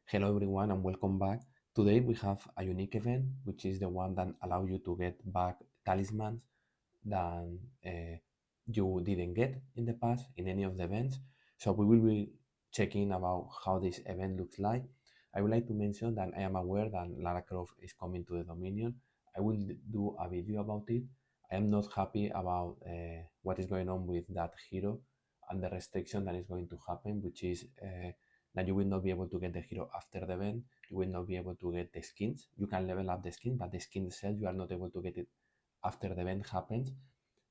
Hello everyone and welcome back. Today we have a unique event, which is the one that allows you to get back talismans that you didn't get in the past in any of the events. So we will be checking about how this event looks like. I would like to mention that I am aware that Lara Croft is coming to the Dominion. I will do a video about it. I am not happy about what is going on with that hero and the restriction that is going to happen, which is that you will not be able to get the hero after the event. You will not be able to get the skins. You can level up the skin, but the skin itself you are not able to get it after the event happens.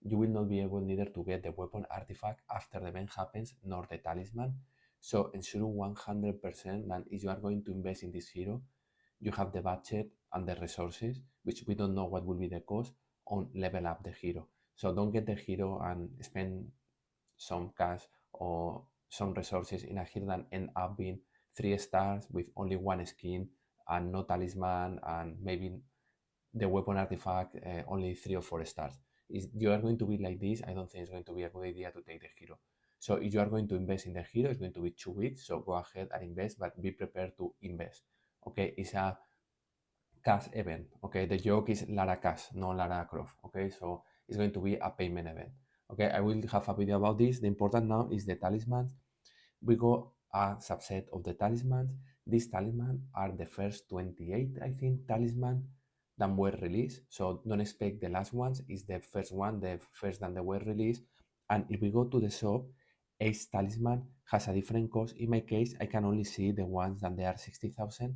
You will not be able neither to get the weapon artifact after the event happens nor the talisman. So ensure 100% that if you are going to invest in this hero, you have the budget and the resources, which we don't know what will be the cost, on level up the hero. So don't get the hero and spend some cash or some resources in a hero that end up being 3 stars with only one skin and no talisman and maybe the weapon artifact only 3 or 4 stars. If you are going to be like this, I don't think it's going to be a good idea to take the hero. So if you are going to invest in the hero, it's going to be 2 weeks. So go ahead and invest, but be prepared to invest. Okay, it's a cash event. Okay, the joke is Lara Cash, not Lara Croft. Okay, so it's going to be a payment event. Okay, I will have a video about this. The important now is the talismans. We go a subset of the talismans. These talismans are the first 28, I think, talisman that were released. So don't expect the last ones. It's the first one, the first that they were released. And if we go to the shop, each talisman has a different cost. In my case, I can only see the ones that they are 60,000.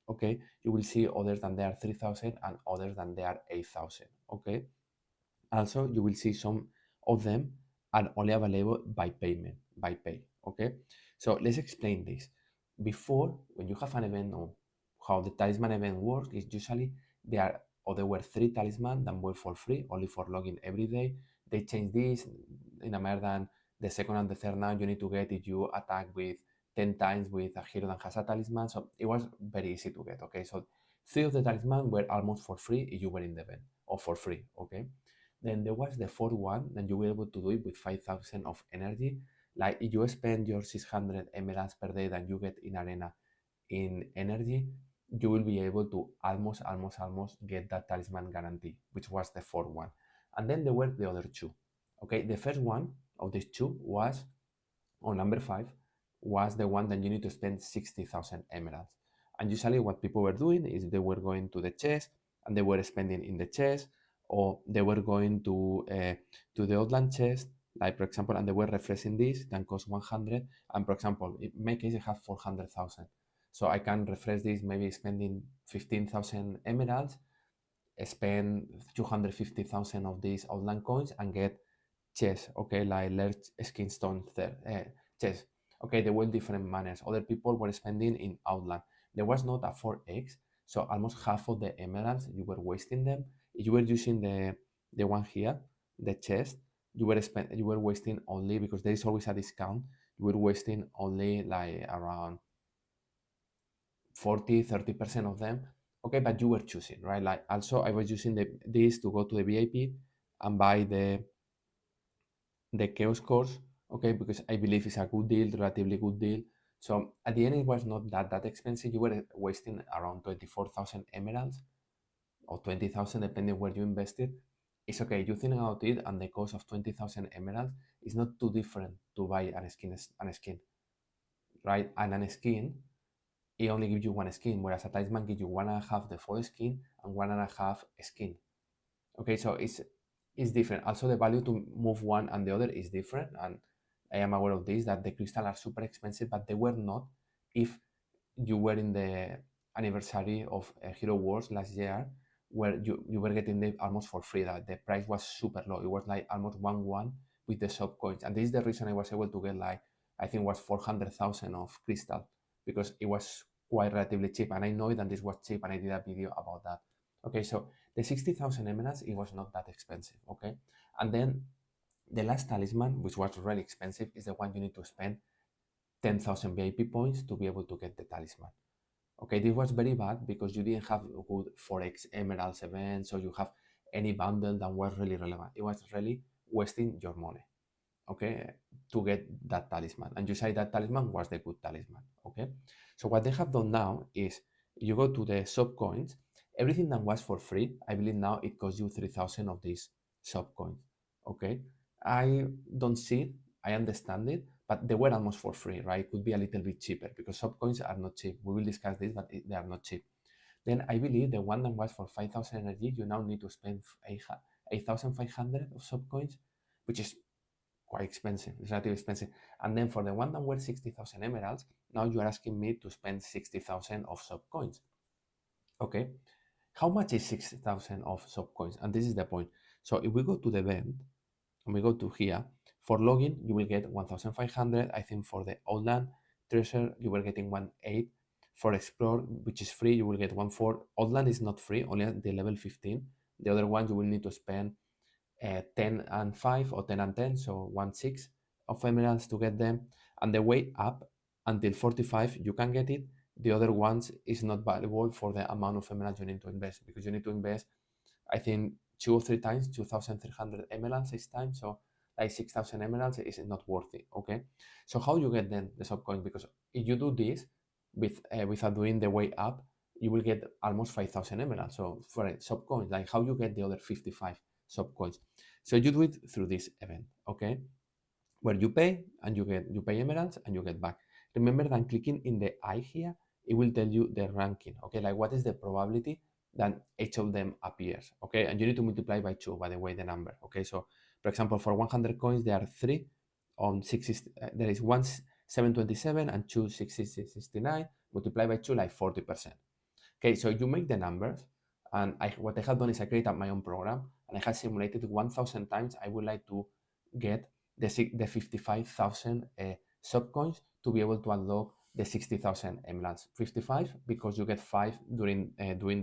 Okay, you will see others than they are 3,000 and others than they are 8,000. Okay, also you will see some of them are only available by payment, by pay. Okay, so let's explain this. Before, when you have an event, or how the talisman event works is usually there were 3 talisman that were for free, only for login every day. They changed this in a manner than the second and the third now you need to get if you attack with 10 times with a hero that has a talisman. So it was very easy to get. Okay, so 3 of the talisman were almost for free if you were in the event, or for free. Okay, then there was the fourth one, and you were able to do it with 5,000 of energy. Like if you spend your 600 emeralds per day that you get in arena in energy, you will be able to almost get that talisman guarantee, which was the fourth one. And then there were the other two. Okay, the first one of these two was on number 5, was the one that you need to spend 60,000 emeralds. And usually what people were doing is they were going to the chest and they were spending in the chest, or they were going to the outland chest, like for example, and they were refreshing this that cost 100. And for example, in my case, I have 400,000. So I can refresh this maybe spending 15,000 emeralds, spend 250,000 of these outland coins and get chess, okay, like large skin stone there, chess. Okay, there were different manners. Other people were spending in outland. There was not a 4x, so almost half of the emeralds you were wasting them. If you were using the one here, the chest, you were wasting only, because there is always a discount. You were wasting only like around 40-30% of them. Okay, but you were choosing, right? Like also I was using this to go to the VIP and buy the chaos course, okay, because I believe it's a good deal, relatively good deal. So at the end, it was not that expensive. You were wasting around 24,000 emeralds or 20,000, depending where you invested. It's okay. You think about it, and the cost of 20,000 emeralds is not too different to buy an skin, right? And an skin, it only gives you one skin, whereas a talisman gives you 1.5 the full skin and 1.5 skin. Okay, so it's different. Also, the value to move one and the other is different, and I am aware of this, that the crystal are super expensive, but they were not if you were in the anniversary of Hero Wars last year, where you were getting them almost for free. That the price was super low. It was like almost 1-1 with the shop coins, and this is the reason I was able to get, like, I think it was 400,000 of crystal, because it was quite relatively cheap, and I know that this was cheap, and I did a video about that. Okay, so the 60,000 emeralds, it was not that expensive. Okay, and then the last talisman, which was really expensive, is the one you need to spend 10,000 VIP points to be able to get the talisman. Okay, this was very bad because you didn't have good 4x emeralds events, so you have any bundle that was really relevant. It was really wasting your money. okay, to get that talisman. And you say that talisman was the good talisman, okay? So what they have done now is you go to the sub coins, everything that was for free, I believe now it costs you 3,000 of these sub coins, okay? I don't see it, I understand it, but they were almost for free, right? It could be a little bit cheaper because sub coins are not cheap. We will discuss this, but they are not cheap. Then I believe the one that was for 5,000 energy, you now need to spend 8,500 of sub coins, which is quite expensive. It's relatively expensive. And then for the one that were 60,000 emeralds, now you are asking me to spend 60,000 of sub coins. Okay. How much is 60,000 of sub coins? And this is the point. So if we go to the event and we go to here, for login, you will get 1,500. I think for the Outland treasure, you were getting 1,800. For explore, which is free, you will get 1,400. Outland is not free, only at the level 15. The other one, you will need to spend 10 and 5 or 10 and 10, so 1/6 of emeralds to get them. And the way up until 45, you can get it. The other ones is not valuable for the amount of emeralds you need to invest, because you need to invest, I think, 2 or 3 times, 2,300 emeralds each time. So like 6,000 emeralds is not worth it. Okay. So how you get then the sub coins? Because if you do this without doing the way up, you will get almost 5,000 emeralds. So for a sub coins, like how you get the other 55 sub coins. So you do it through this event. Okay, where you pay and you pay emeralds and you get back. Remember that clicking in the eye here, it will tell you the ranking. Okay, like what is the probability that each of them appears. Okay, and you need to multiply by 2, by the way, the number. Okay, so for example, for 100 coins, there are 3 on 6. There is 1 727 and 2 669. Multiply by 2, like 40%. Okay, so you make the numbers, and what I have done is I created my own program, and I have simulated 1,000 times. I would like to get the 55,000 subcoins to be able to unlock the 60,000 emeralds. 55 because you get 5 during doing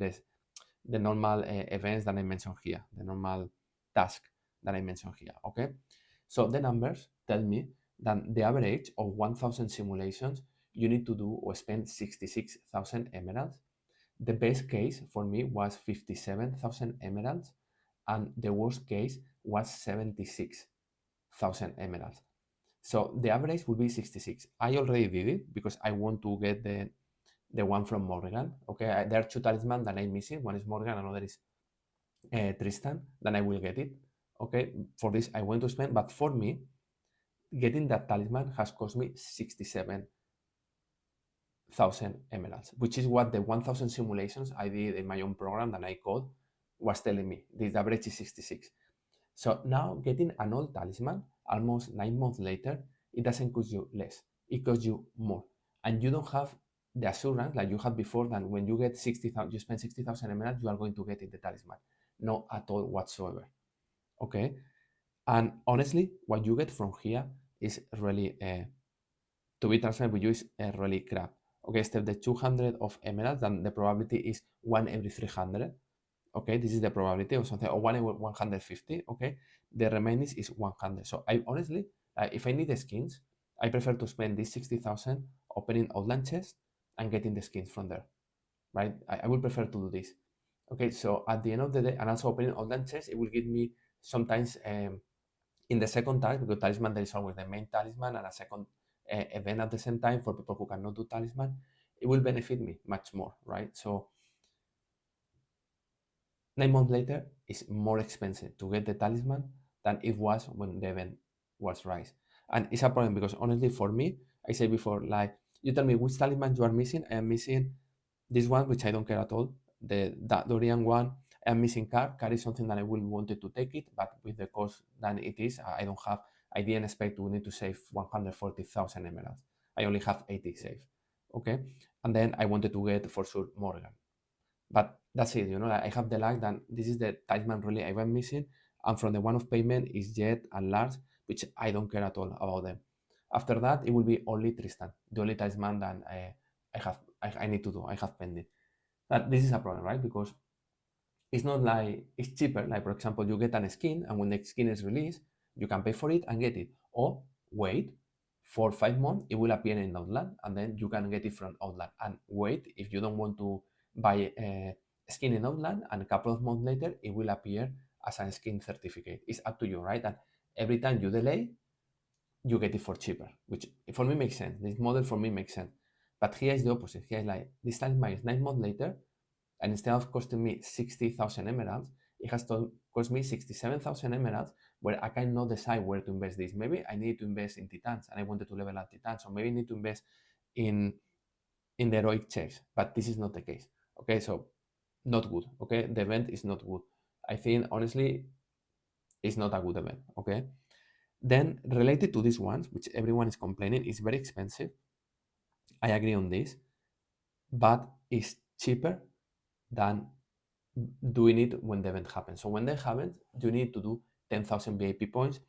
the normal events that I mentioned here, the normal task that I mentioned here. Okay, so the numbers tell me that the average of 1,000 simulations you need to do or spend 66,000 emeralds. The best case for me was 57,000 emeralds, and the worst case was 76,000 emeralds. So the average would be 66. I already did it because I want to get the one from Morgan. Okay, there are 2 talismans that I'm missing. One is Morgan, another is Tristan. Then I will get it. Okay, for this I want to spend, but for me, getting that talisman has cost me 67,000 emeralds, which is what the 1,000 simulations I did in my own program that I code was telling me. This average is 66. So now getting an old talisman, almost 9 months later, it doesn't cost you less. It costs you more. And you don't have the assurance like you had before that when you get 60,000, you spend 60,000 emeralds, you are going to get it the talisman. No at all whatsoever. Okay. And honestly, what you get from here is really to be transparent with you is really crap. Okay, step the 200 of emeralds, and the probability is 1 every 300. Okay, this is the probability of something, or 1 over 150. Okay, the remaining is 100. So I honestly, if I need the skins, I prefer to spend this 60,000 opening outland chest and getting the skins from there, right? I would prefer to do this. Okay, so at the end of the day, and also opening outland chest, it will give me sometimes in the second task, because talisman, there is always the main talisman and a second event at the same time for people who cannot do talisman. It will benefit me much more, right? So 9 months later, it's more expensive to get the talisman than it was when the event was raised. And it's a problem because honestly, for me, I said before, like, you tell me which talisman you are missing. I am missing this one, which I don't care at all. That Dorian one, I am missing car. Car is something that I will wanted to take it, but with the cost that it is, I don't have. I didn't expect to need to save 140,000 emeralds. I only have 80 saved. Okay, and then I wanted to get for sure Morgan. But that's it, like I have the luck that this is the talisman really I went missing, and from the one of payment is Jet and Lars, which I don't care at all about them. After that, it will be only Tristan, the only talisman that I need to do, I have pending. But this is a problem, right? Because it's not like it's cheaper. Like for example, you get an skin, and when the skin is released, you can pay for it and get it, or wait for 5 months, it will appear in Outland, and then you can get it from Outland. And wait if you don't want to buy a skin in Outland, and a couple of months later, it will appear as a skin certificate. It's up to you, right? And every time you delay, you get it for cheaper, which for me makes sense. This model for me makes sense. But here is the opposite. Here is like this talisman is 9 months later, and instead of costing me 60,000 emeralds, it has to cost me 67,000 emeralds, where I cannot decide where to invest this. Maybe I need to invest in titans, and I wanted to level up titans, or maybe I need to invest in the heroic checks, but this is not the case. Okay, so not good. Okay, the event is not good. I think honestly, it's not a good event. Okay, then related to these ones, which everyone is complaining, is very expensive. I agree on this, but it's cheaper than doing it when the event happens. So when the event happens, you need to do 10,000 VIP points.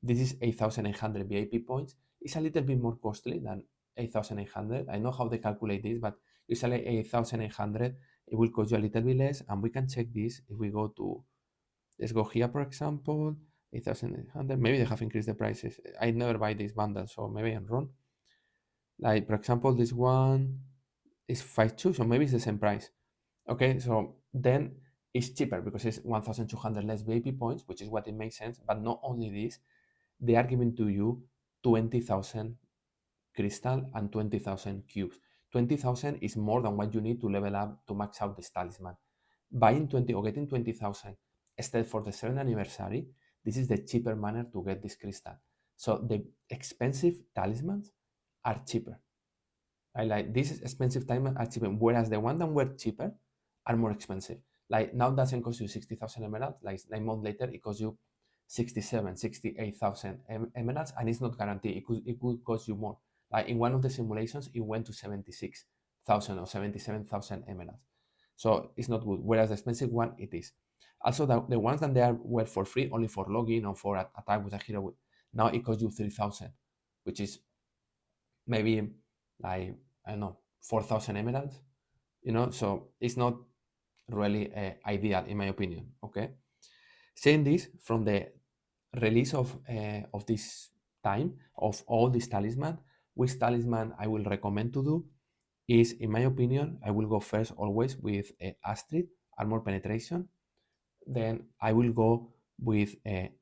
This is 8,800 VIP points. It's a little bit more costly than 8,800. I know how they calculate this, but usually 8,800, it will cost you a little bit less. And we can check this if we go to, let's go here, for example, 8,800. Maybe they have increased the prices. I never buy these bundles, so maybe I'm wrong. Like, for example, this one is 5.2, so maybe it's the same price. Okay, so then it's cheaper because it's 1,200 less VIP points, which is what it makes sense. But not only this, they are giving to you 20,000 crystal and 20,000 cubes. 20,000 is more than what you need to level up to max out this talisman. Buying 20 or getting 20,000 instead for the 7th anniversary, this is the cheaper manner to get this crystal. So the expensive talismans are cheaper. I like this expensive talismans are cheaper, whereas the ones that were cheaper are more expensive. Like now doesn't cost you 60,000 emeralds, like 9 months later it costs you 67, 68,000 emeralds, and it's not guaranteed. It could cost you more. Like in one of the simulations, it went to 76,000 or 77,000 emeralds. So it's not good. Whereas the expensive one, it is. Also, the ones that were for free, only for login or for attack with a hero, now it costs you 3,000, which is maybe like, I don't know, 4,000 emeralds, so it's not really ideal in my opinion. Okay, saying this, from the release of this time of all these talisman, which talisman I will recommend to do is, in my opinion, I will go first always with Astrid armor penetration. Then I will go with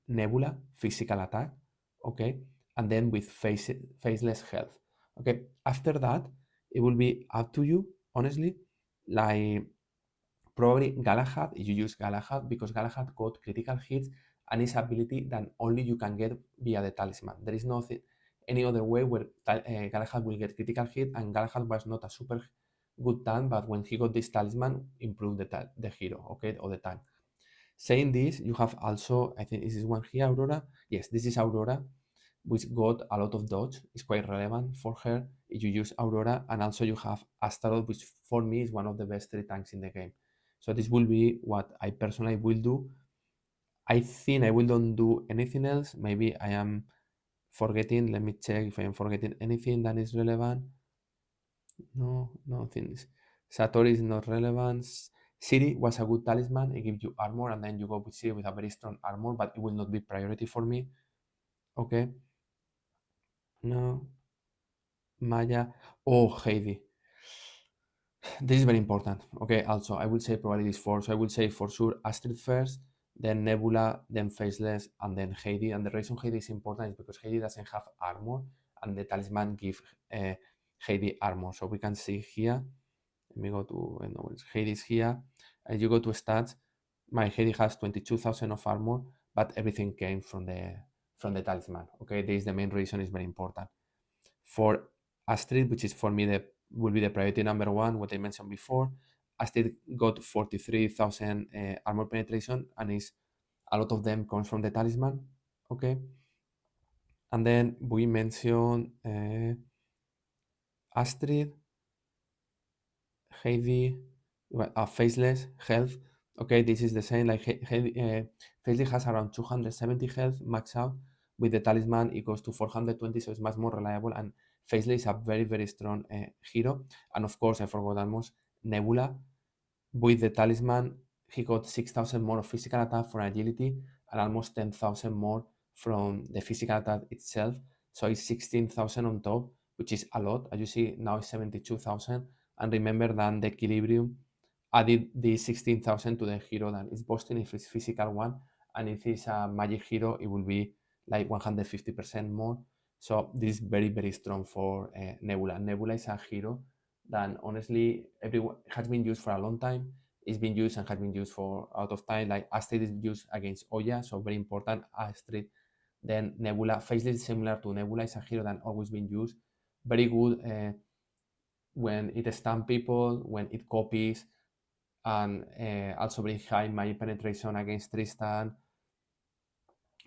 Nebula physical attack, okay, and then with faceless health. Okay, after that it will be up to you, honestly. Like, probably Galahad, if you use Galahad, because Galahad got critical hits and its ability that only you can get via the talisman. There is nothing any other way where Galahad will get critical hit, and Galahad was not a super good tank, but when he got this talisman, improved the hero, okay, or the tank. Saying this, you have also, I think this is one here, Aurora. Yes, this is Aurora, which got a lot of dodge. It's quite relevant for her if you use Aurora. And also you have Astaroth, which for me is one of the best 3 tanks in the game. So this will be what I personally will do. I think I will don't do anything else. Maybe I am forgetting. Let me check if I am forgetting anything that is relevant. No, nothing. Satori is not relevant. City was a good talisman. It gives you armor, and then you go with City with a very strong armor, but it will not be priority for me. Okay. No. Maya. Oh, Heidi. This is very important. Okay. Also, I will say probably this four. So I will say for sure Astrid first, then Nebula, then Faceless, and then Heidi. And the reason Heidi is important is because Heidi doesn't have armor, and the talisman gives Heidi armor. So we can see here. Let me go to Hades here, and you go to stats. My Hades has 22,000 of armor, but everything came from the talisman. Okay, this is the main reason. Is very important for Astrid, which is for me will be the priority number one. What I mentioned before, Astrid got 43,000 armor penetration, and is a lot of them comes from the talisman. Okay, and then we mentioned Astrid, Heidi, faceless health. Okay, this is the same. Like faceless has around 270 health max out. With the talisman, it goes to 420, so it's much more reliable. And faceless is a very, very strong hero. And of course, I forgot almost Nebula. With the talisman, he got 6,000 more of physical attack for agility, and almost 10,000 more from the physical attack itself. So it's 16,000 on top, which is a lot. As you see, now it's 72,000. And remember that the equilibrium added the 16,000 to the hero that is boosting if it's physical one, and if it's a magic hero, it will be like 150% more. So this is very, very strong for Nebula. Nebula is a hero that honestly everyone has been used for a long time. It's been used and has been used for out of time. Like Astrid is used against Oya, so very important. Astrid. Then Nebula, faceless similar to Nebula, is a hero that always been used. Very good when it stun people, when it copies, and also very high magic penetration against Tristan.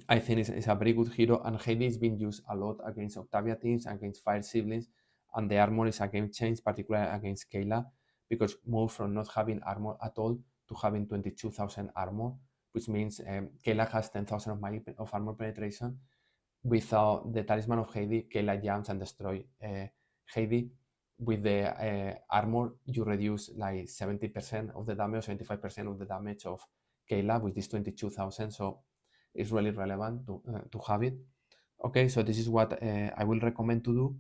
I think it's a very good hero, and Heidi is being used a lot against Octavia teams, against Fire siblings, and the armor is a game change, particularly against Kayla, because move from not having armor at all to having 22,000 armor, which means Kayla has 10,000 of armor penetration. Without the Talisman of Heidi, Kayla jumps and destroy Heidi. With the armor, you reduce like 70% of the damage, 75% of the damage of Kayla with this 22,000. So it's really relevant to have it. Okay, so this is what I will recommend to do.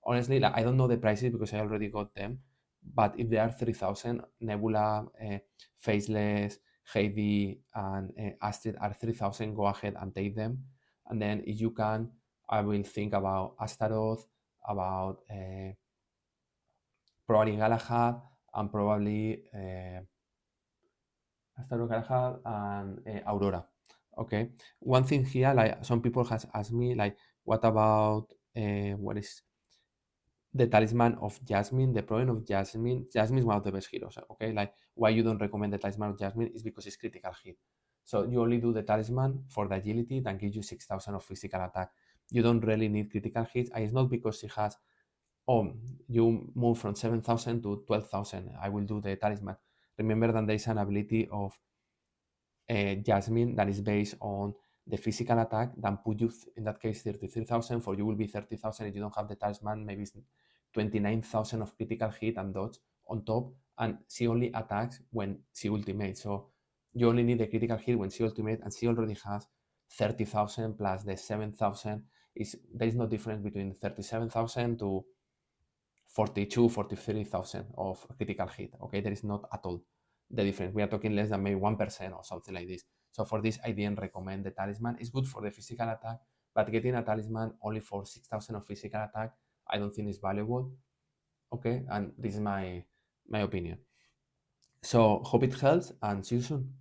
Honestly, like, I don't know the prices because I already got them, but if they are 3,000, Nebula, Faceless, Heidi, and Astrid are 3,000, go ahead and take them. And then if you can, I will think about Astaroth, about probably Galahad, and probably Astaroth, Galahad, and Aurora. Okay. One thing here, like some people has asked me, like, what about what is the Talisman of Jasmine? The problem of Jasmine, Jasmine is one of the best heroes. Okay, like why you don't recommend the Talisman of Jasmine is because it's critical hit. So you only do the Talisman for the agility that gives you 6,000 of physical attack. You don't really need critical hits, and it's not because she has. Oh, you move from 7,000 to 12,000. I will do the Talisman. Remember that there is an ability of Jasmine that is based on the physical attack, then put you in that case 33,000. For you will be 30,000 if you don't have the Talisman. Maybe it's 29,000 of critical hit and dodge on top, and she only attacks when she ultimates. So you only need the critical hit when she ultimate, and she already has 30,000 plus the 7,000. There is no difference between 37,000 to 42, 43,000 of critical hit. Okay, there is not at all the difference. We are talking less than maybe 1% or something like this. So for this, I didn't recommend the Talisman. It's good for the physical attack, but getting a Talisman only for 6,000 of physical attack, I don't think is valuable. Okay, and this is my opinion. So hope it helps, and see you soon.